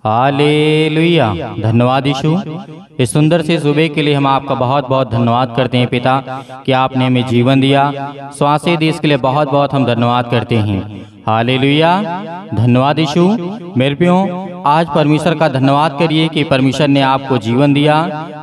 Hallelujah. धन्यवाद यीशु। इस सुंदर से सुबह के लिए हम आपका बहुत बहुत धन्यवाद करते हैं पिता कि आपने हमें जीवन दिया। श्वासें दी, इसके लिए बहुत बहुत हम धन्यवाद करते हैं। हालेलुया। धन्यवाद यीशु। मेरे प्रियो, आज परमेश्वर का धन्यवाद करिए कि परमेश्वर ने आपको जीवन दिया,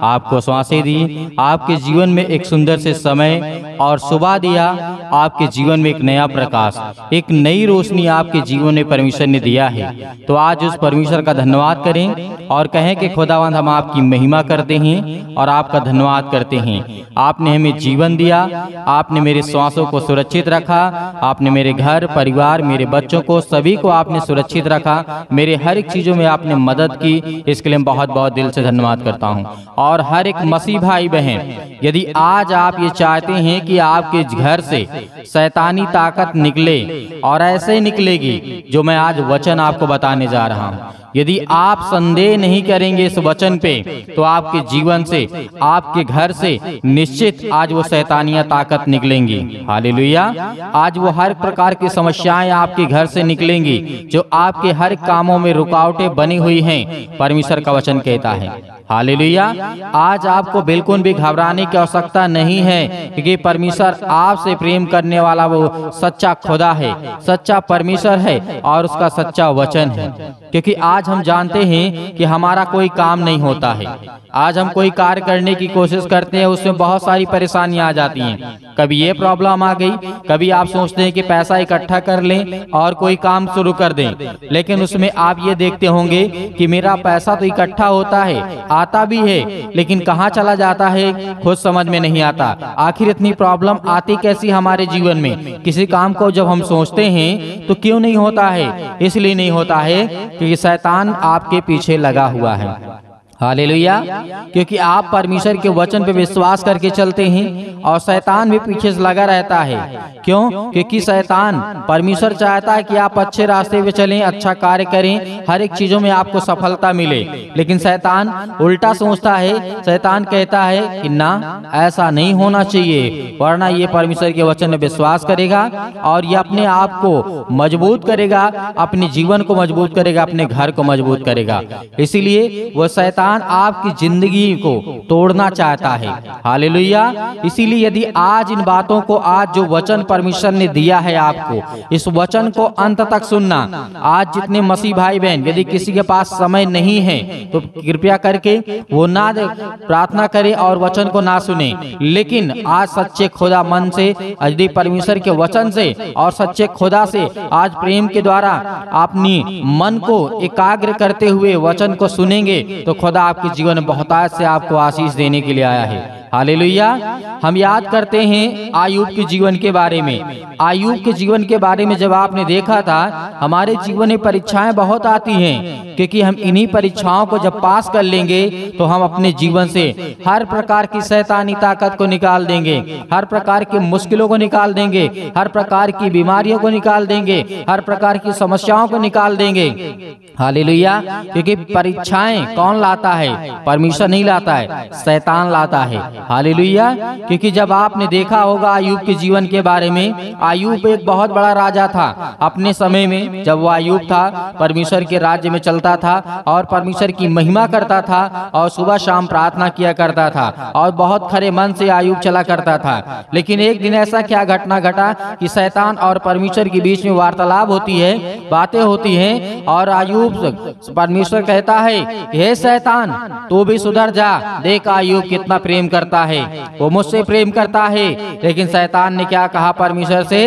आपको श्वासें दी, आपके जीवन में एक सुंदर से समय और सुबह दिया, आपके जीवन में एक नया प्रकाश, एक नई रोशनी आपके जीवन में परमेश्वर ने दिया है। तो आज उस परमेश्वर का धन्यवाद करें और कहें कि खुदावंद हम आपकी महिमा करते हैं और आपका धन्यवाद करते हैं। आपने हमें जीवन दिया, आपने मेरे श्वासों को सुरक्षित रखा, आपने मेरे घर परिवार, मेरे बच्चों को, सभी को आपने सुरक्षित रखा, मेरे हर एक चीजों में आपने मदद की। इसके लिए मैं बहुत बहुत दिल से धन्यवाद करता हूँ। और हर एक मसीह भाई बहन, यदि आज आप ये चाहते हैं कि आपके घर से शैतानी ताकत निकले और ऐसे निकलेगी जो मैं आज वचन आपको बताने जा रहा हूँ, यदि आप संदेह नहीं करेंगे इस वचन पे, तो आपके जीवन से, आपके घर से निश्चित आज वो शैतानियां ताकत निकलेंगी। हालेलुया। आज वो हर प्रकार की समस्याएं आपके घर से निकलेंगी जो आपके हर कामों में रुकावटें बनी हुई हैं, परमेश्वर का वचन कहता है। हालेलुया। आज आपको बिल्कुल भी घबराने की आवश्यकता नहीं है, क्योंकि परमेश्वर आपसे प्रेम करने वाला वो सच्चा खुदा है, सच्चा परमेश्वर है और उसका सच्चा वचन है। क्योंकि आज हम जानते हैं कि हमारा कोई काम नहीं होता है। आज हम कोई कार्य करने की कोशिश करते हैं, उसमें बहुत सारी परेशानियां आ जाती हैं। कभी ये प्रॉब्लम आ गई, कभी आप सोचते हैं कि पैसा इकट्ठा कर लें और कोई काम शुरू कर दें, लेकिन उसमें आप ये देखते होंगे कि मेरा पैसा तो इकट्ठा होता है, आता भी है, लेकिन कहाँ चला जाता है खुद समझ में नहीं आता। आखिर इतनी प्रॉब्लम आती कैसी हमारे जीवन में? किसी काम को जब हम सोचते हैं तो क्यों नहीं होता है? इसलिए नहीं होता है क्योंकि शैतान आपके पीछे लगा हुआ है। हालेलुया। क्योंकि आप परमेश्वर के वचन पे विश्वास करके चलते हैं और शैतान भी पीछे से लगा रहता है। क्यों? क्योंकि शैतान, परमेश्वर चाहता है कि आप अच्छे रास्ते पे चलें, अच्छा कार्य करें, हर एक चीजों में आपको सफलता मिले, लेकिन शैतान उल्टा सोचता है। शैतान कहता है कि ना, ऐसा नहीं होना चाहिए, वरना ये परमेश्वर के वचन में विश्वास करेगा और ये अपने आप को मजबूत करेगा, अपने जीवन को मजबूत करेगा, अपने घर को मजबूत करेगा। इसीलिए वो शैतान आपकी जिंदगी को तोड़ना चाहता है। हालेलुया। इसीलिए यदि आज इन बातों को, आज जो वचन परमेश्वर ने दिया है आपको, इस वचन को अंत तक सुनना। आज जितने मसीह भाई बहन, यदि किसी के पास समय नहीं है तो कृपया करके वो ना प्रार्थना करे और वचन को ना सुने, लेकिन आज सच्चे खुदा मन से, यदि परमेश्वर के वचन से और सच्चे खुदा से आज प्रेम के द्वारा अपनी मन को एकाग्र करते हुए वचन को सुनेंगे तो खुदा आपके जीवन में बहुतायत से आपको आशीष देने के लिए आया है। हालेलुया। हम याद करते हैं आयूब के जीवन के बारे में। आयूब के जीवन के बारे में जब आपने देखा था, हमारे जीवन में परीक्षाएं बहुत आती हैं, क्योंकि हम इन्हीं परीक्षाओं को जब पास कर लेंगे तो हम अपने जीवन से हर प्रकार की शैतानी ताकत को निकाल देंगे, हर प्रकार की मुश्किलों को निकाल देंगे, हर प्रकार की बीमारियों को निकाल देंगे, हर प्रकार की समस्याओं को निकाल देंगे। हालेलुया। क्योंकि परीक्षाएं कौन लाता है? परमेश्वर नहीं लाता है, शैतान लाता है। हालेलुया। क्योंकि जब आपने देखा होगा आयूब के जीवन के बारे में, आयूब एक बहुत बड़ा राजा था अपने समय में। जब वो आयूब था, परमेश्वर के राज्य में चलता था और परमेश्वर की महिमा करता था और सुबह शाम प्रार्थना किया करता था और बहुत खरे मन से आयूब चला करता था। लेकिन एक दिन ऐसा क्या घटना घटा कि शैतान और परमेश्वर के बीच में वार्तालाप होती है, बातें होती हैं और आयूब, परमेश्वर कहता है, हे शैतान, तू भी सुधर जा, देख आयूब कितना प्रेम करता है, वो मुझसे प्रेम करता है। लेकिन शैतान ने क्या कहा परमेश्वर से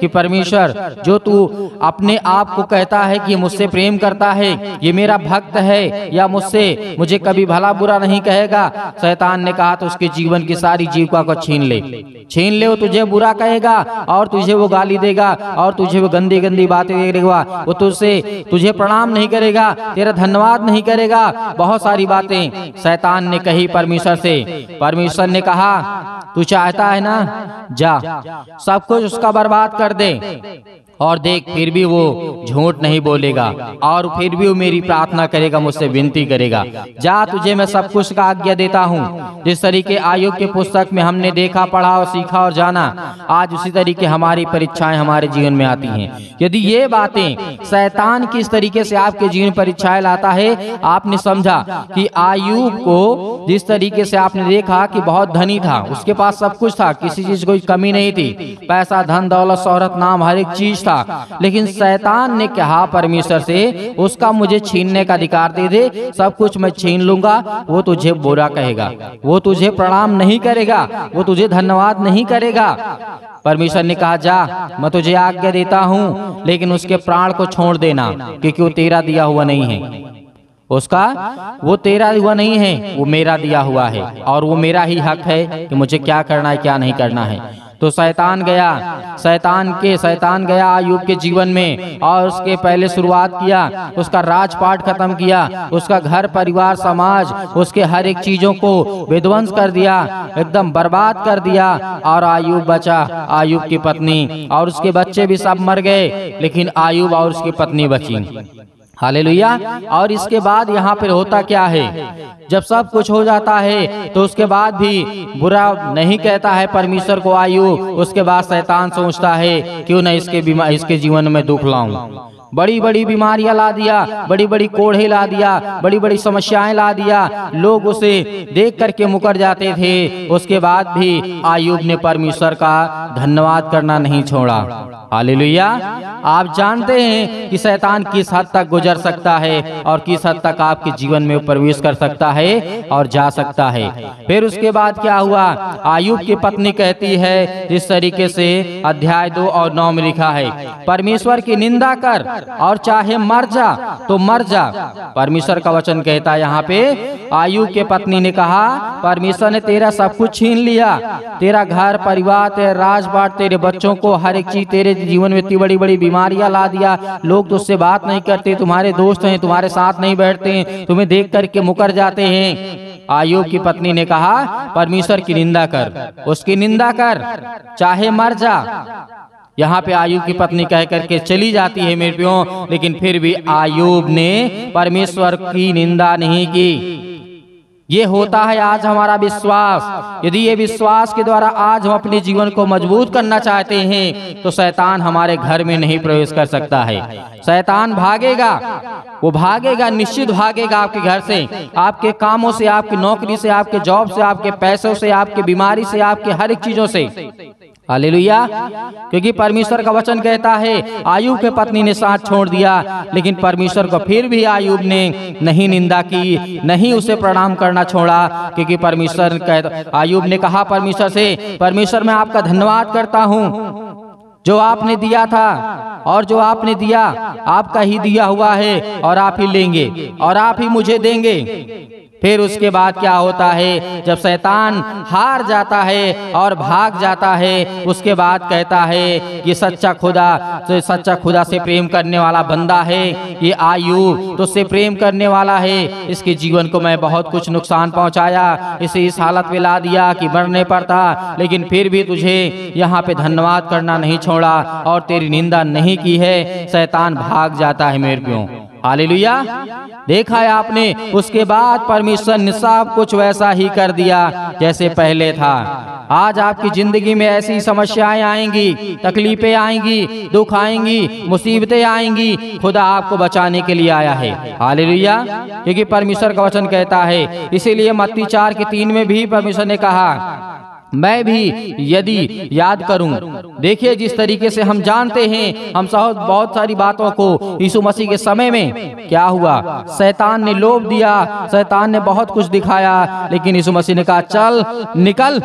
कि परमेश्वर, जो तू अपने आप को कहता है कि मुझसे प्रेम करता है, ये मेरा भक्त है या मुझे कभी भला बुरा नहीं कहेगा। शैतान ने कहा तो उसके जीवन की सारी जीविका को छीन ले, वो तुझे बुरा कहेगा और तुझे वो गाली देगा और तुझे वो गंदी गंदी बातें देगा, वो तुझे प्रणाम नहीं करेगा, तेरा धन्यवाद नहीं करेगा, बहुत सारी बातें शैतान ने कही परमेश्वर से। परमेश्वर ने कहा, तू चाहता है ना, जा सब कुछ उसका बर्बाद कर दे और देख फिर भी वो झूठ नहीं बोलेगा और फिर भी वो मेरी प्रार्थना करेगा, मुझसे विनती करेगा। जा, तुझे मैं सब कुछ का आज्ञा देता हूँ। जिस तरीके आयुब के पुस्तक में हमने देखा, पढ़ा और सीखा और जाना, आज उसी तरीके हमारी परीक्षाएं हमारे जीवन में आती हैं। यदि ये बातें शैतान किस तरीके से आपके जीवन परीक्षाएं लाता है, आपने समझा कि आयुब को जिस तरीके से आपने देखा कि बहुत धनी था, उसके पास सब कुछ था, किसी चीज कोई कमी नहीं थी, पैसा, धन, दौलत, शोहरत, नाम, हर एक चीज था, लेकिन शैतान ने कहा परमेश्वर से, उसका मुझे छीनने का अधिकार दे दे, सब कुछ मैं छीन लूंगा। वो तुझे बुरा कहेगा, वो तुझे प्रणाम नहीं करेगा, वो तुझे धन्यवाद नहीं करेगा। परमेश्वर ने कहा, जा, मैं तुझे आज्ञा देता हूँ, लेकिन उसके प्राण को छोड़ देना, क्योंकि वो तेरा दिया हुआ नहीं है। उसका वो तेरा हुआ नहीं है, वो मेरा दिया हुआ है, और वो मेरा ही हक है कि मुझे क्या करना है क्या नहीं करना है। तो शैतान गया आयुब के जीवन में, और उसके पहले शुरुआत किया, उसका राजपाट खत्म किया, उसका घर परिवार समाज, उसके हर एक चीजों को विध्वंस कर दिया, एकदम बर्बाद कर दिया। और आयुब बचा, आयुब की पत्नी और उसके बच्चे भी सब मर गए, लेकिन आयुब और उसकी पत्नी बची। हालेलुया। और इसके बाद यहाँ पर होता क्या है, जब सब कुछ हो जाता है तो उसके बाद भी बुरा नहीं कहता है परमेश्वर को आयुब। उसके बाद शैतान सोचता है, क्यों न इसके जीवन में दुख लाऊं। बड़ी बड़ी बीमारियां ला दिया, बड़ी बड़ी कोढ़े ला दिया, बड़ी बड़ी समस्याएं ला दिया, लोग उसे देख करके मुकर जाते थे। उसके बाद भी आयुब ने परमेश्वर का धन्यवाद करना नहीं छोड़ा। हालेलुया। आप जानते हैं कि शैतान किस हद तक गुजर सकता है और किस हद तक आपके जीवन में प्रवेश कर सकता है और जा सकता है। फिर उसके बाद क्या हुआ, आयुब की पत्नी कहती है, जिस तरीके से अध्याय 2 और 9 में लिखा है, परमेश्वर की निंदा कर और चाहे मर जा तो मर जा। परमेश्वर का वचन कहता है यहाँ पे, आयुब के पत्नी ने कहा, परमेश्वर ने तेरा सब कुछ छीन लिया, तेरा घर परिवार, तेरा राजपाट, तेरे बच्चों को, हर एक चीज, तेरे जीवन में इतनी बड़ी बड़ी बीमारियां ला दिया, लोग तुझसे बात नहीं करते, तुम्हारे दोस्त हैं, तुम्हारे साथ नहीं बैठते हैं, तुम्हें देख करके मुकर जाते हैं। आयुब की पत्नी ने कहा, परमेश्वर की निंदा कर, उसकी निंदा कर, चाहे मर जा। यहाँ पे आयुब की पत्नी कह करके चली जाती है मेरे प्रियो, लेकिन फिर भी आयुब ने परमेश्वर की निंदा नहीं की। ये होता है आज हमारा विश्वास। यदि ये विश्वास के द्वारा आज हम अपने जीवन को मजबूत करना चाहते हैं तो शैतान हमारे घर में नहीं प्रवेश कर सकता है। शैतान भागेगा, वो भागेगा, निश्चित भागेगा आपके घर से, आपके कामों से, आपकी नौकरी से, आपके जॉब से, आपके पैसों से, आपके बीमारी से, आपके हर एक चीजों से। हालेलुया। क्योंकि परमेश्वर का वचन कहता है, आयुब के पत्नी ने साथ छोड़ दिया, लेकिन परमेश्वर को फिर भी आयुब ने नहीं निंदा की, नहीं उसे प्रणाम करना छोड़ा। क्योंकि परमेश्वर आयुब ने कहा परमेश्वर से, परमेश्वर मैं आपका धन्यवाद करता हूँ, जो आपने दिया था और जो आपने दिया आपका ही दिया हुआ है, और आप ही लेंगे और आप ही मुझे देंगे। फिर उसके बाद क्या होता है, जब शैतान हार जाता है और भाग जाता है, उसके बाद कहता है ये सच्चा खुदा से प्रेम करने वाला बंदा है, ये आयुब तो से प्रेम करने वाला है। इसके जीवन को मैं बहुत कुछ नुकसान पहुंचाया, इसे इस हालत में ला दिया कि मरने पड़ता, लेकिन फिर भी तुझे यहाँ पे धन्यवाद करना नहीं छोड़ा और तेरी निंदा नहीं की है। शैतान भाग जाता है मेरे प्रियो। हालेलुया। देखा है आपने, उसके बाद परमेश्वर ने सब कुछ वैसा ही कर दिया जैसे पहले था। आज आपकी जिंदगी में ऐसी समस्याएं आएंगी, तकलीफें आएंगी, दुख आएंगी, मुसीबतें आएंगी, खुदा आपको बचाने के लिए आया है। हालेलुया। क्योंकि परमेश्वर का वचन कहता है, इसीलिए मत्ती 4:3 में भी परमेश्वर ने कहा, मैं भी यदि याद करूं। देखिए, जिस तरीके से हम जानते हैं, हम बहुत सारी बातों को यीशु मसीह के समय में क्या हुआ, शैतान ने लोभ दिया, शैतान ने बहुत कुछ दिखाया, लेकिन यीशु मसीह ने कहा, चल निकल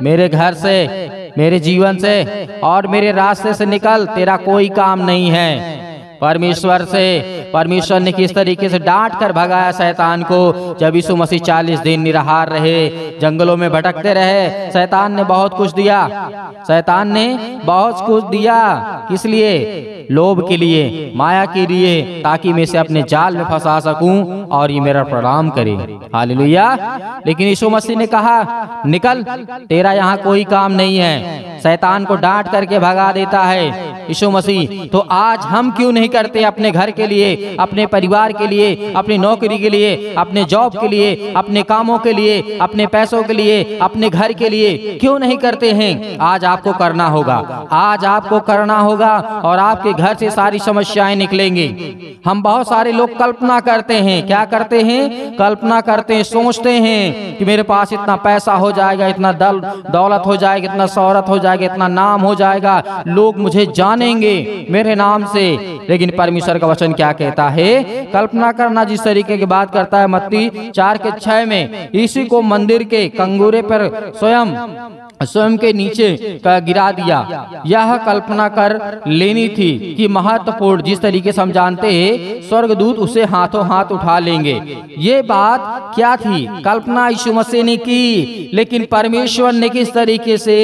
मेरे घर से, मेरे जीवन से और मेरे रास्ते से निकल, तेरा कोई काम नहीं है। परमेश्वर ने किस तरीके से डांट कर भगाया शैतान को। जब यीशु मसीह 40 दिन निराहार रहे, जंगलों में भटकते रहे, शैतान ने बहुत कुछ दिया। शैतान ने बहुत कुछ दिया, किस लिए? लोभ के लिए, माया के लिए, ताकि मैं इसे अपने जाल में फंसा सकूं और ये मेरा प्रणाम करे। हालेलुया। लेकिन यीशु मसीह ने कहा, निकल, तेरा यहाँ कोई काम नहीं है। शैतान को डांट करके भगा देता है यीशु मसीह। तो आज हम क्यों नहीं करते अपने घर के लिए, अपने परिवार के लिए, अपनी नौकरी के लिए, अपने जॉब के लिए, अपने कामों के लिए, अपने पैसों के लिए, अपने घर के लिए क्यों नहीं करते हैं? आज आपको करना होगा, आज आपको करना होगा और आपके घर से सारी समस्याएं निकलेंगी। हम बहुत सारे लोग कल्पना करते हैं। क्या करते हैं? कल्पना करते हैं, सोचते हैं कि मेरे पास इतना पैसा हो जाएगा, इतना दौलत हो जाएगा, इतना शोहरत हो जाएगा, इतना नाम हो जाएगा, लोग मुझे जानेंगे मेरे नाम से। लेकिन परमेश्वर का वचन क्या कहता है? कल्पना करना जिस तरीके की बात करता है, मत्ती 4:6 में इसी को मंदिर के कंगूरे पर स्वयं के नीचे गिरा दिया। यह कल्पना कर लेनी थी कि महत्वपूर्ण, जिस तरीके से हम जानते हैं स्वर्गदूत उसे हाथों हाथ उठा लेंगे। ये बात क्या थी? कल्पना यीशु मसीह ने की, लेकिन परमेश्वर ने किस तरीके से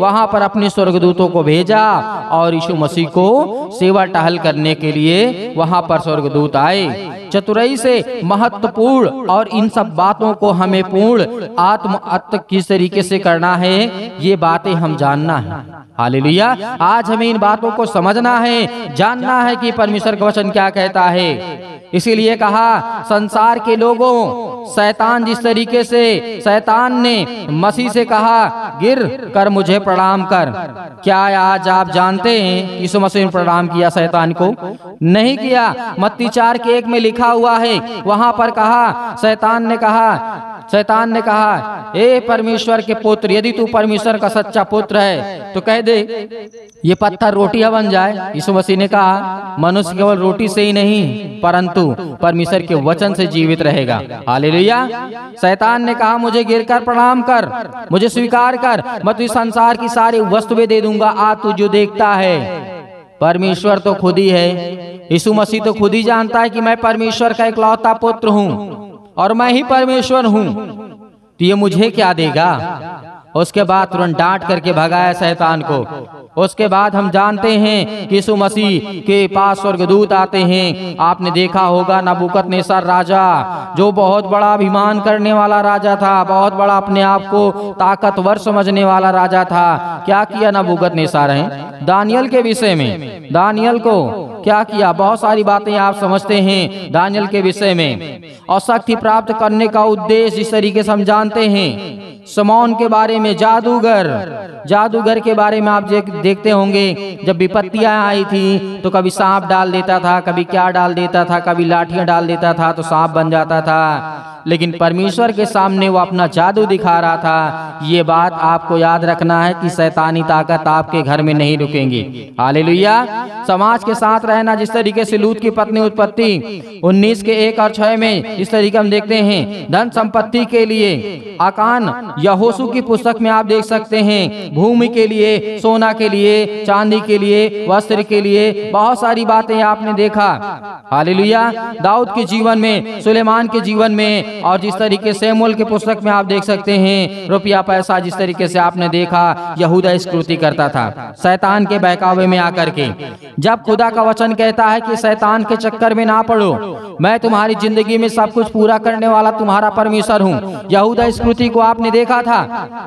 वहां पर अपने स्वर्गदूतों को भेजा और यीशु मसीह को सेवा टहल करने के लिए वहां पर स्वर्गदूत आए। चतुराई से महत्वपूर्ण और इन सब बातों को हमें पूर्ण आत्म किस तरीके से करना है, ये बातें हम जानना है। हालेलुया। आज हमें इन बातों को समझना है, जानना है कि परमेश्वर का वचन क्या कहता है। इसीलिए कहा, संसार के लोगों, शैतान जिस तरीके से शैतान ने मसीह से कहा, गिर कर मुझे प्रणाम कर। क्या आज आप जानते हैं यीशु मसीह ने प्रणाम किया शैतान को? नहीं किया। मत्ती 4:1 में लिखा हुआ है, वहां पर कहा, शैतान ने कहा, ए परमेश्वर के पुत्र, यदि तू परमेश्वर का सच्चा पुत्र है तो कह दे ये पत्थर रोटियां बन जाए। यीशु मसीह ने कहा, मनुष्य केवल रोटी से ही नहीं परंतु परमेश्वर के वचन से जीवित रहेगा। हालेलुया। शैतान ने कहा, मुझे गिरकर प्रणाम कर, मुझे स्वीकार कर, मैं तुझे संसार की सारी वस्तुएं दे दूंगा, आ तू जो देखता है। परमेश्वर तो खुद ही है, यीशु मसीह तो खुद ही जानता है कि मैं परमेश्वर का इकलौता पुत्र हूँ और मैं ही परमेश्वर हूँ, तो ये मुझे क्या देगा? उसके बाद तुरंत डांट करके भगाया शैतान को। उसके बाद हम जानते हैं कि यीशु मसीह के पास स्वर्गदूत आते हैं। आपने देखा होगा नबूकदनेस्सर राजा, जो बहुत बड़ा अभिमान करने वाला राजा था, बहुत बड़ा अपने आप को ताकतवर समझने वाला राजा था। क्या किया नबूकदनेस्सर है दानियल के विषय में? दानियल को क्या किया? बहुत सारी बातें आप समझते हैं दानियल के विषय में। और शक्ति प्राप्त करने का उद्देश्य इस तरीके से हम जानते हैं। शमौन के बारे में, जादूगर के बारे में आप देखते होंगे, जब विपत्तियां आई थी तो कभी सांप डाल देता था, कभी क्या डाल देता था, कभी लाठियां डाल देता था तो सांप बन जाता था। लेकिन परमेश्वर के सामने वो अपना जादू दिखा रहा था। ये बात आपको याद रखना है कि शैतानी ताकत आपके घर में नहीं रुकेंगी। हालेलुया। समाज के साथ रहना, जिस तरीके से लूत की पत्नी उत्पत्ति 19:1 और 6 में इस तरीके हम देखते हैं। धन संपत्ति के लिए आकान यहोशू की पुस्तक में आप देख सकते हैं, भूमि के लिए, सोना के लिए, चांदी के लिए, वस्त्र के लिए, बहुत सारी बातें आपने देखा। हालेलुया। दाऊद के जीवन में, सुलेमान के जीवन में, और जिस तरीके से शमूएल की पुस्तक में आप देख सकते हैं, रुपया पैसा जिस तरीके से आपने देखा यहूदा स्कृति करता था शैतान के बहकावे में आकर के। जब खुदा का वचन कहता है कि शैतान के चक्कर में ना पड़ो, मैं तुम्हारी जिंदगी में सब कुछ पूरा करने वाला तुम्हारा परमेश्वर हूँ। यहूदा स्कृति को आपने देखा था,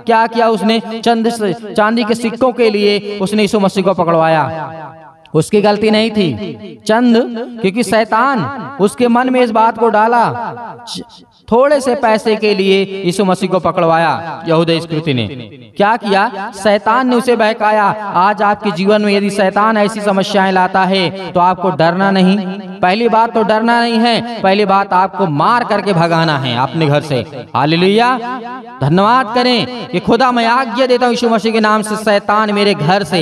क्या किया उसने? चांदी के सिक्कों के लिए उसने यीशु मसीह को पकड़वाया। उसकी गलती नहीं थी, क्योंकि शैतान उसके मन में इस बात को डाला, थोड़े से पैसे के लिए यीशु मसीह को पकड़वाया। यहूदा स्कृति ने क्या किया? शैतान ने उसे बहकाया। आज आपके जीवन में यदि शैतान ऐसी समस्याएं लाता है तो आपको डरना नहीं। पहली बात तो डरना नहीं है, पहली बात आपको मार करके भगाना है अपने घर से। हालेलुया। धन्यवाद करें कि खुदा, मैं आज्ञा देता हूँ यीशु मसीह के नाम से, शैतान मेरे घर से,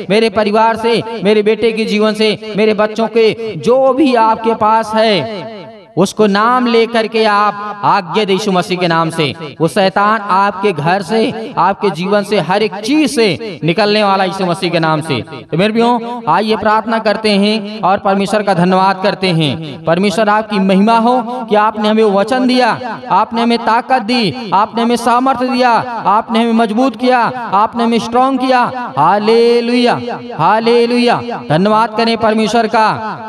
मेरे परिवार से, मेरे बेटे के जीवन से, मेरे बच्चों के, जो भी आपके पास है, उसको नाम लेकर के आप आज्ञा दे यीशु मसीह के नाम से, वो शैतान आपके घर से, आपके जीवन से, हर एक चीज से निकलने वाला यीशु मसीह के नाम से। तो मेरे भाइयों, आइए प्रार्थना करते हैं और परमेश्वर का धन्यवाद करते हैं। परमेश्वर आपकी महिमा हो कि आपने हमें वचन दिया, आपने हमें ताकत दी, आपने हमें सामर्थ्य दिया, आपने हमें मजबूत किया, आपने हमें स्ट्रॉन्ग किया। Hallelujah, hallelujah. धन्यवाद करें परमेश्वर का।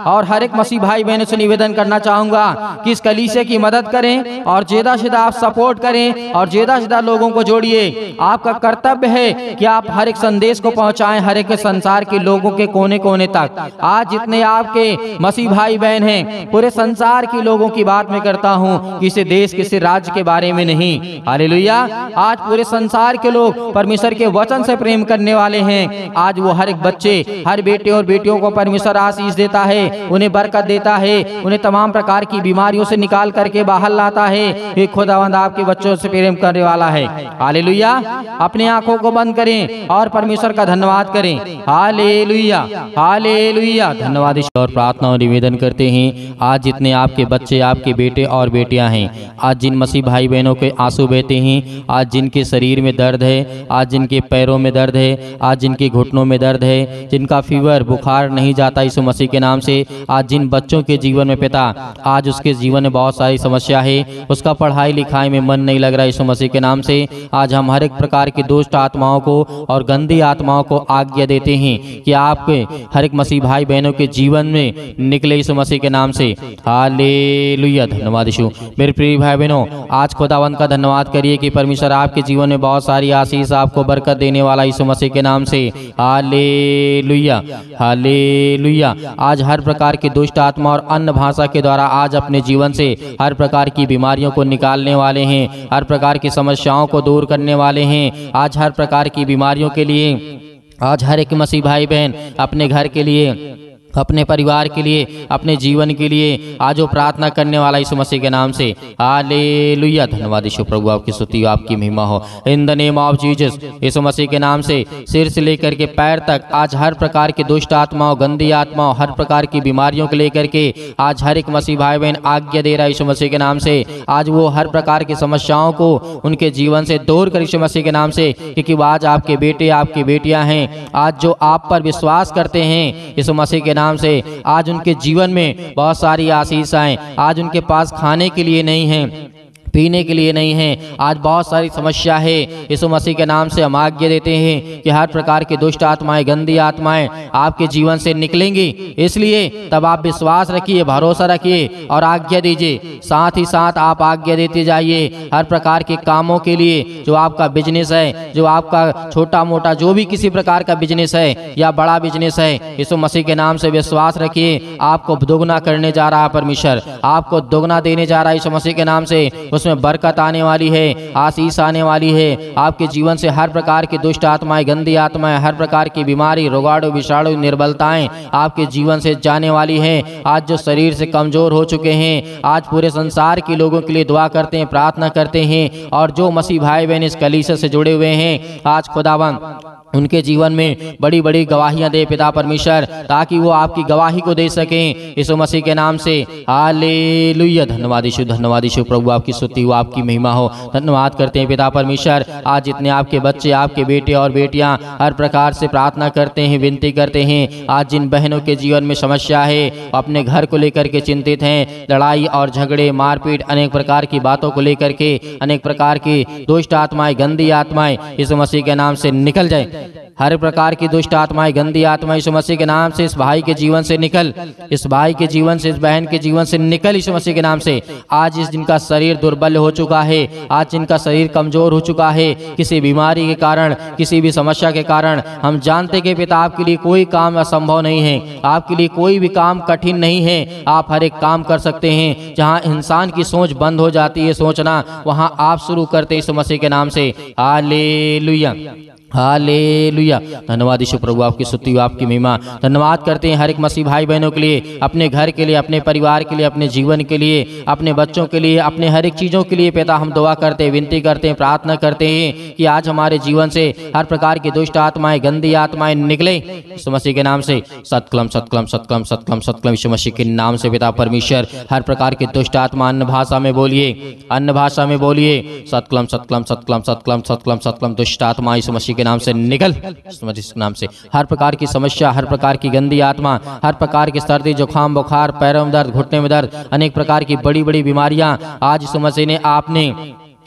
और हर एक मसीह भाई बहनों से निवेदन करना चाहूंगा कि इस कलीसिया की मदद करें और ज्यादा से ज्यादा आप सपोर्ट करें और ज्यादा से ज्यादा लोगों को जोड़िए। आपका कर्तव्य है कि आप हर एक संदेश को पहुंचाएं हर एक संसार के लोगों के कोने कोने तक। आज जितने आपके मसीह भाई बहन हैं, पूरे संसार के लोगों की बात मैं करता हूं, किसी देश किसी राज्य के बारे में नहीं। हालेलुया। आज पूरे संसार के लोग परमेश्वर के वचन से प्रेम करने वाले हैं। आज वो हर एक बच्चे, हर बेटे और बेटियों को परमेश्वर आशीष देता है, उन्हें बरकत देता है, उन्हें तमाम प्रकार की बीमारियों से निकाल करके बाहर लाता है। एक खुदावंद आपके बच्चों से प्रेम करने वाला है। हालेलुया। अपनी आंखों को बंद करें और परमेश्वर का धन्यवाद करें। Hallelujah, hallelujah. धन्यवाद और प्रार्थना और निवेदन करते हैं। आज जितने आपके बच्चे, आपके बेटे और बेटियां हैं, आज जिन मसीह भाई बहनों के आंसू बहते हैं, आज जिनके शरीर में दर्द है, आज जिनके पैरों में दर्द है, आज जिनके घुटनों में दर्द है, जिनका फीवर बुखार नहीं जाता यीशु मसीह के नाम से, आज जिन बच्चों के जीवन में पिता, आज उसके जीवन में बहुत सारी समस्या है, उसका पढ़ाई लिखाई में मन नहीं लग रहा यीशु मसीह के नाम से, आज हम हर एक प्रकार की दुष्ट आत्माओं को और गंदी आत्माओं को आज्ञा देते हैं कि आपके हर एक मसीह भाई बहनों के जीवन में निकले यीशु मसीह के नाम से। हालेलुया। धन्यवाद यीशु। मेरे प्रिय भाई बहनों, आज खुदावंद का धन्यवाद करिए कि परमेश्वर आपके जीवन में बहुत सारी आशीष, आपको बरकत देने वाला यीशु मसीह के नाम से। Hallelujah, hallelujah. आज हर प्रकार की दुष्ट आत्मा और अन्य भाषा के द्वारा आज अपने जीवन से हर प्रकार की बीमारियों को निकालने वाले हैं, हर प्रकार की समस्याओं को दूर करने वाले हैं। आज हर प्रकार की बीमारियों के लिए आज हर एक मसीह भाई बहन अपने घर के लिए, अपने परिवार के लिए, अपने जीवन के लिए आज वो प्रार्थना करने वाला यीशु मसीह के नाम से। हालेलुया। धन्यवाद यीशु प्रभु, आपकी स्तुति, आपकी महिमा हो। In the name of Jesus, Yeshu Masih के नाम से सिर से लेकर के पैर तक आज हर प्रकार की दुष्ट आत्माओं, गंदी आत्माओं, हर प्रकार की बीमारियों को लेकर के आज हर एक मसीह भाई बहन आज्ञा दे रहा है यीशु मसीह के नाम से। आज वो हर प्रकार की समस्याओं को उनके जीवन से दूर कर यीशु मसीह के नाम से, क्योंकि वो आज आपके बेटे, आपकी बेटियां हैं, आज जो आप पर विश्वास करते हैं यीशु मसीह के नाम से, आज उनके जीवन में बहुत सारी आशीष आए। आज उनके पास खाने के लिए नहीं है, पीने के लिए नहीं है, आज बहुत सारी समस्या है। यीशु मसीह के नाम से हम आज्ञा देते हैं कि हर प्रकार की दुष्ट आत्माएं, गंदी आत्माएं आपके जीवन से निकलेंगी। इसलिए तब आप विश्वास रखिए, भरोसा रखिए और आज्ञा दीजिए। साथ ही साथ आप आज्ञा देते जाइए हर प्रकार के कामों के लिए, जो आपका बिजनेस है, जो आपका छोटा मोटा जो भी किसी प्रकार का बिजनेस है या बड़ा बिजनेस है, यीशु मसीह के नाम से विश्वास रखिए। आपको दोगुना करने जा रहा है परमेश्वर, आपको दोगुना देने जा रहा है यीशु मसीह के नाम से। उसमें बरकत आने वाली है, आशीष आने वाली है। आपके जीवन से हर प्रकार की दुष्ट आत्माएं, गंदी आत्माएं, हर प्रकार की बीमारी, रोगाणु, विषाणु, निर्बलताएं आपके जीवन से जाने वाली है। आज जो शरीर से कमजोर हो चुके हैं, आज पूरे संसार के लोगों के लिए दुआ करते हैं, प्रार्थना करते हैं। और जो मसीह भाई बहन इस कलीसिया से जुड़े हुए हैं, आज खुदावंद उनके जीवन में बड़ी बड़ी गवाहियां दे पिता परमेश्वर, ताकि वो आपकी गवाही को दे सकें यीशु मसीह के नाम से। हालेलुया। धन्यवाद यीशु, धन्यवाद यीशु प्रभु, आपकी स्तुति हो, आपकी महिमा हो। धन्यवाद करते हैं पिता परमेश्वर। आज जितने आपके बच्चे, आपके बेटे और बेटियां हर प्रकार से प्रार्थना करते हैं, विनती करते हैं, आज जिन बहनों के जीवन में समस्या है, अपने घर को लेकर के चिंतित हैं, लड़ाई और झगड़े, मारपीट, अनेक प्रकार की बातों को लेकर के, अनेक प्रकार की दुष्ट आत्माएं, गंदी आत्माएं यीशु मसीह के नाम से निकल जाए। हर प्रकार की दुष्ट आत्माएं, गंदी आत्माएं यीशु मसीह के नाम से इस भाई के जीवन से निकल, इस भाई के जीवन से, इस बहन के जीवन से निकल यीशु मसीह के नाम से। आज इस जिनका शरीर दुर्बल हो चुका है, आज जिनका शरीर कमजोर हो चुका है किसी बीमारी के कारण, किसी भी समस्या के कारण, हम जानते कि पिता आपके लिए कोई काम असंभव नहीं है, आपके लिए कोई भी काम कठिन नहीं है। आप हर एक काम कर सकते हैं। जहाँ इंसान की सोच बंद हो जाती है सोचना, वहाँ आप शुरू करते यीशु मसीह के नाम से। Hallelujah, hallelujah. धन्यवाद यीशु प्रभु, आपकी स्तुति हो, आपकी महिमा। धन्यवाद करते हैं हर एक मसीह भाई बहनों के लिए, अपने घर के लिए, अपने परिवार के लिए, अपने जीवन के लिए, अपने बच्चों के लिए, अपने हर एक चीज़ों के लिए पिता हम दुआ करते हैं, विनती करते हैं, प्रार्थना करते हैं कि आज हमारे जीवन से हर प्रकार की दुष्ट आत्माएं, गंदी आत्माएं निकले यीशु मसीह के नाम से। सत्कलम सत्कलम सत्कलम सत्कलम सत्कलम यीशु मसीह के नाम से पिता परमेश्वर, हर प्रकार की दुष्ट आत्मा अन्य भाषा में बोलिए, अन्य भाषा में बोलिए। सत्कलम सत्कलम सत्कलम सत्कलम सत्कलम सत्कलम दुष्ट आत्मा यीशु मसीह के नाम से निकल, यीशु मसीह के नाम से। हर प्रकार की समस्या, हर प्रकार की गंदी आत्मा, हर प्रकार की सर्दी जुकाम बुखार, पैरों में दर्द, घुटने में दर्द, अनेक प्रकार की बड़ी बड़ी बीमारियां, आज यीशु मसीह ने आपने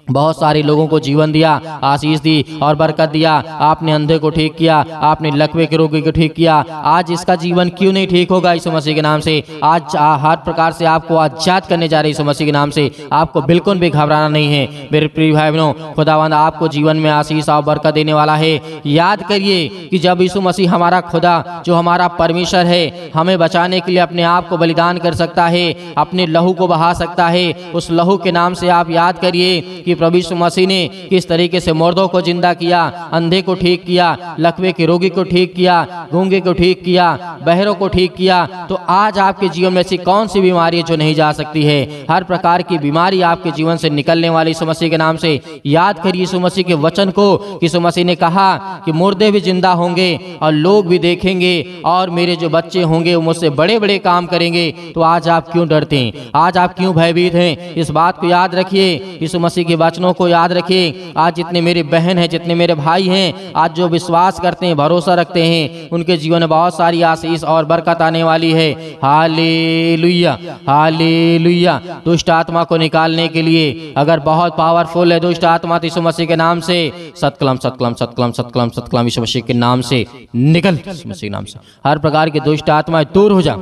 बहुत सारे लोगों को जीवन दिया, आशीष दी और बरकत दिया। आपने अंधे को ठीक किया, आपने लकवे के रोगी को ठीक किया। आज इसका जीवन क्यों नहीं ठीक होगा यीशु मसीह के नाम से। आज हर प्रकार से आपको आजाद करने जा रहे यीशु मसीह के नाम से। आपको बिल्कुल भी घबराना नहीं है मेरे प्रिय भाई बहनों। खुदावंद आपको जीवन में आशीष और बरकत देने वाला है। याद करिए कि जब यीशु मसीह हमारा खुदा, जो हमारा परमेश्वर है, हमें बचाने के लिए अपने आप को बलिदान कर सकता है, अपने लहू को बहा सकता है, उस लहू के नाम से आप याद करिए कि प्रभु यीशु मसीह ने किस तरीके से मुर्दों को जिंदा किया, अंधे को ठीक किया, लकवे के रोगी को ठीक किया, गूंगे को ठीक किया, बहरों को ठीक किया। तो आज आपके जीवन में ऐसी कौन सी बीमारी है जो नहीं जा सकती है। हर प्रकार की बीमारी आपके जीवन से निकलने वाली यीशु मसीह के नाम से। याद करिए यीशु मसीह के वचन को। यीशु मसीह ने कहा कि मुर्दे भी जिंदा होंगे और लोग भी देखेंगे और मेरे जो बच्चे होंगे वो मुझसे बड़े बड़े काम करेंगे। तो आज आप क्यों डरते हैं, आज आप क्यों भयभीत हैं। इस बात को याद रखिए, यीशु मसीह के वचनों को याद रखिए। आज जितने मेरे बहन हैं, जितने मेरे भाई हैं, आज जो विश्वास करते हैं, भरोसा रखते हैं, उनके जीवन में बहुत सारी आशीष और बरकत आने वाली है। Hallelujah, hallelujah. दुष्ट आत्मा को निकालने के लिए अगर बहुत पावरफुल है दुष्ट आत्मा तो यीशु मसीह के नाम से सत्कलम सत्कलम सत्कलम सत्कलम सत्कलम यीशु मसीह के नाम से निकल, यीशु मसीह के नाम से। हर प्रकार की दुष्ट आत्माएं दूर हो जा,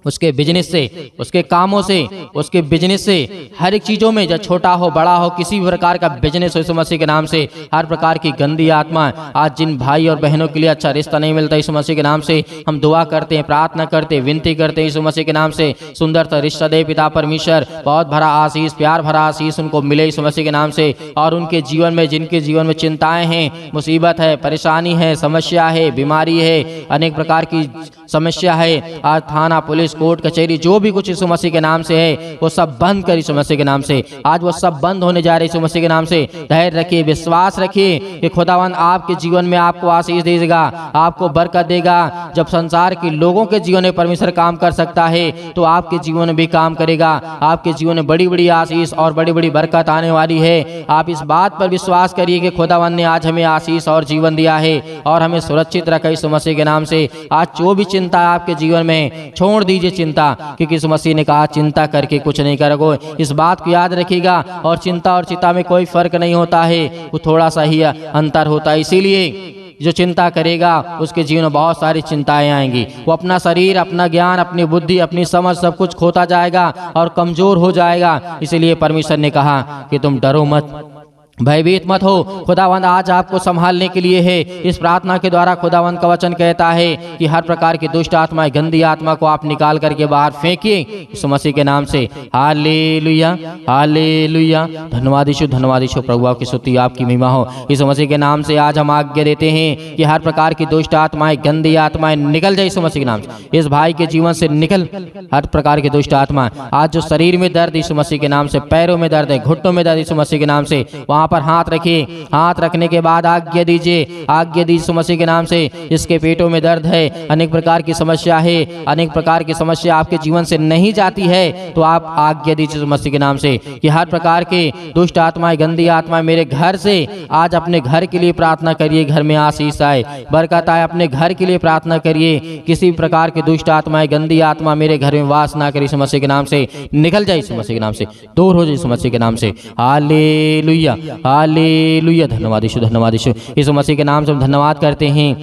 उसके बिजनेस से, उसके कामों से, उसके बिजनेस से, हर एक चीज़ों में, जब छोटा हो बड़ा हो, किसी भी प्रकार का बिजनेस हो यीशु मसीह के नाम से। हर प्रकार की गंदी आत्मा, आज जिन भाई और बहनों के लिए अच्छा रिश्ता नहीं मिलता यीशु मसीह के नाम से हम दुआ करते हैं, प्रार्थना करते हैं, विनती करते हैं यीशु मसीह के नाम से। सुंदर सा रिश्ता दे पिता परमेश्वर, बहुत भरा आशीष, प्यार भरा आशीष उनको मिले यीशु मसीह के नाम से। और उनके जीवन में, जिनके जीवन में चिंताएं हैं, मुसीबत है, परेशानी है, समस्या है, बीमारी है, अनेक प्रकार की समस्या है, आज थाना पुलिस कोर्ट कचहरी जो भी कुछ यीशु मसीह के नाम से है वो सब बंद कर यीशु मसीह के नाम से। आज वो सब बंद होने जा रहे यीशु मसीह के नाम से। धैर्य रखिए, विश्वास रखिए कि खुदावंद आपके जीवन में आपको आशीष देगा, आपको बरकत देगा। जब संसार के लोगों के जीवन में परमेश्वर काम कर सकता है तो आपके जीवन में भी काम करेगा। आपके जीवन में बड़ी बड़ी आशीष और बड़ी बड़ी बरकत आने वाली है। आप इस बात पर विश्वास करिए कि खुदावंद ने आज हमें आशीष और जीवन दिया है और हमें सुरक्षित रखा यीशु मसीह के नाम से। आज जो भी चिंता है आपके जीवन में, छोड़ दीजिए चिंता, क्योंकि यीशु मसीह ने कहा चिंता करके कुछ नहीं करोगे। इस बात को याद रखिएगा। और चिंता और चिंता में कोई फर्क नहीं होता है, वो थोड़ा सा ही अंतर होता है। इसीलिए जो चिंता करेगा उसके जीवन में बहुत सारी चिंताएं आएंगी। वो अपना शरीर, अपना ज्ञान, अपनी बुद्धि, अपनी समझ सब कुछ खोता जाएगा और कमजोर हो जाएगा। इसलिए परमेश्वर ने कहा कि तुम डरो मत, भयभीत मत हो। खुदावंद आज आपको संभालने के लिए है। इस प्रार्थना के द्वारा खुदावंद का वचन कहता है कि हर प्रकार की दुष्ट आत्मा, गंदी आत्मा को आप निकाल करके बाहर फेंकिए यीशु मसीह के नाम से। Hallelujah, hallelujah. धन्यवाद यीशु, धन्यवाद यीशु प्रभु, आपकी स्तुति, आपकी महिमा हो। यीशु मसीह के नाम से आज हम आज्ञा देते हैं कि हर प्रकार की दुष्ट आत्माएं, गंदी आत्माएं निकल जाए यीशु मसीह के नाम से। इस भाई के जीवन से निकल हर प्रकार की दुष्ट आत्मा। आज जो शरीर में दर्द यीशु मसीह के नाम से, पैरों में दर्द है, घुटनों में दर्द यीशु मसीह के नाम से, वहां पर हाथ रखिए। हाथ रखने के बाद आज्ञा दीजिए, आज्ञा दीजिए यीशु मसीह के नाम से। इसके पेटों में दर्द है, अनेक प्रकार की समस्या है, अनेक प्रकार की समस्या आपके जीवन से नहीं जाती है तो आप आज्ञा दीजिए यीशु मसीह के नाम से कि हर प्रकार के दुष्ट आत्माएं, गंदी आत्माएं मेरे घर से आज अपने घर के लिए प्रार्थना करिए, घर में आशीष आए, बरकत आए। अपने घर के लिए प्रार्थना करिए, किसी प्रकार की दुष्ट आत्माएं, गंदी आत्मा मेरे घर में वास ना करे यीशु मसीह के नाम से। निकल जाए यीशु मसीह के नाम से, दूर हो जाए यीशु मसीह के नाम से। Hallelujah, hallelujah. धन्यवाद यीशु, धन्यवाद यीशु। यीशु मसीह के नाम से हम धन्यवाद करते हैं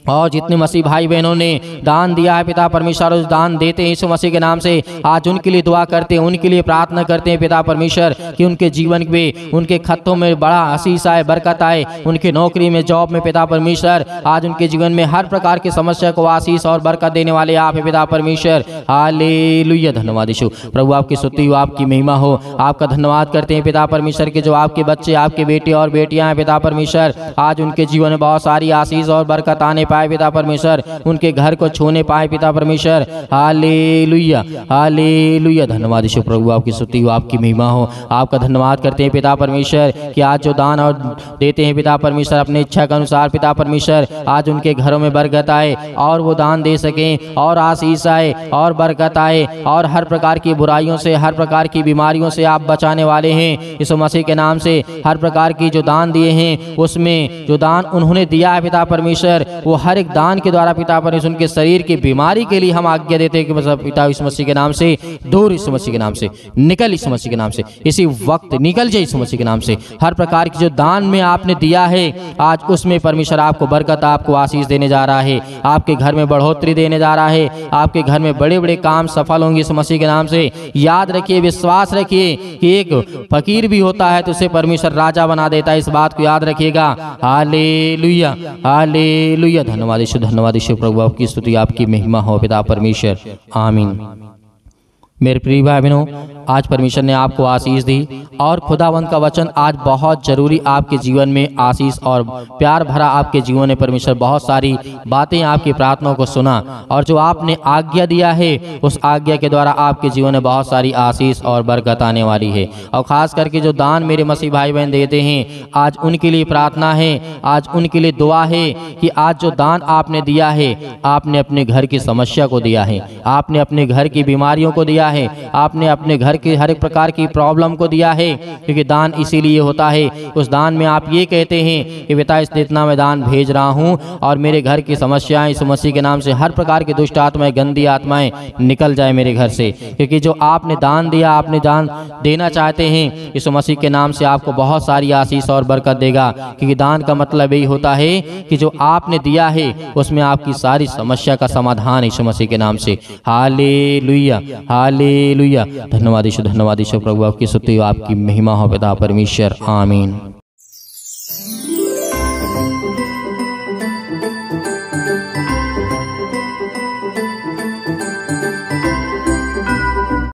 और जितने मसीह भाई बहनों ने दान दिया है पिता परमेश्वर, उस दान देते हैं यीशु मसीह के नाम से, आज उनके लिए दुआ करते हैं, उनके लिए प्रार्थना करते हैं पिता परमेश्वर कि उनके जीवन में, उनके खतों में बड़ा आशीष आए, बरकत आए, उनकी नौकरी में, जॉब में पिता परमेश्वर, आज उनके जीवन में हर प्रकार की समस्या को आशीष और बरकत देने वाले आप है पिता परमेश्वर। हालेलुया, धन्यवाद यीशु। प्रभु आपकी स्तुति हो, आपकी महिमा हो, आपका धन्यवाद करते हैं पिता परमेश्वर के जो आपके बच्चे, आपके बेटे और बेटियां हैं पिता परमेश्वर, आज उनके जीवन में बहुत सारी आशीष और बरकत आने पाए पिता परमेश्वर, उनके घर को छूने पाए पिता परमेश्वर। हालेलुया, हालेलुया, धन्यवाद यीशु। प्रभु आपकी स्तुति हो, आपकी महिमा हो, आपका धन्यवाद करते हैं पिता परमेश्वर कि आज जो दान और देते हैं पिता परमेश्वर अपने इच्छा के अनुसार पिता परमेश्वर, आज उनके घरों में बरकत आए और वो दान दे सकें और आशीष आए और बरकत आए और हर प्रकार की बुराइयों से, हर प्रकार की बीमारियों से आप बचाने वाले हैं यीशु मसीह के नाम से। हर प्रकार की जो दान दिए हैं उसमें जो दान उन्होंने दिया है पिता परमेश्वर, वो हर एक दान के द्वारा पिता परमेश्वर उनके शरीर की बीमारी के लिए हम आज्ञा देते हैं कि मतलब पिता यीशु मसीह के नाम से दूर, यीशु मसीह के नाम से निकल, यीशु मसीह के नाम से इसी वक्त निकल जाए यीशु मसीह के नाम से। हर प्रकार की जो दान में आपने दिया है आज उसमें परमेश्वर आपको बरकत, आपको आशीष देने जा रहा है, आपके घर में बढ़ोतरी देने जा रहा है, आपके घर में बड़े बड़े काम सफल होंगे यीशु मसीह के नाम से। याद रखिए, विश्वास रखिए कि एक फकीर भी होता है तो उसे परमेश्वर राजा बना देता है, इस बात को याद रखिएगा। हालेलुया, हालेलुया, धन्यवाद यीशु, धन्यवाद यीशु। प्रभु आपकी स्तुति, आपकी महिमा हो पिता परमेश्वर, आमीन। मेरे प्रिय भाई बहनों, आज परमेश्वर ने आपको आशीष दी और खुदावंद का वचन आज बहुत जरूरी आपके जीवन में आशीष और प्यार भरा आपके जीवन में परमेश्वर बहुत सारी बातें आपकी प्रार्थनाओं को सुना और जो आपने आज्ञा दिया है उस आज्ञा के द्वारा आपके जीवन में बहुत सारी आशीष और बरकत आने वाली है। और खास करके जो दान मेरे मसीह भाई बहन देते हैं आज उनके लिए प्रार्थना है, आज उनके लिए दुआ है कि आज जो दान आपने दिया है, आपने अपने घर की समस्या को दिया है, आपने अपने घर की बीमारियों को दिया है, आपने अपने घर के हर एक प्रकार की प्रॉब्लम को दिया है, क्योंकि दान इसीलिए होता है। उस दान में आप ये कहते हैं कि पिता इतना मैं दान भेज रहा हूँ और मेरे घर की समस्याएं यीशु मसीह के नाम से, हर प्रकार की दुष्ट आत्माएं, गंदी आत्माएं निकल जाए मेरे घर से, क्योंकि जो आपने दान दिया, आपने दान देना चाहते हैं यीशु मसीह के नाम से आपको बहुत सारी आशीष और बरकत देगा। क्योंकि दान का मतलब यही होता है कि जो आपने दिया है उसमें आपकी सारी समस्या का समाधान यीशु मसीह के नाम से। हालेलुया, हालेलुया, धन्यवाद यीशु, धन्यवाद यीशु। प्रभु आपकी स्तुति, आपकी महिमा हो पिता परमेश्वर, आमीन।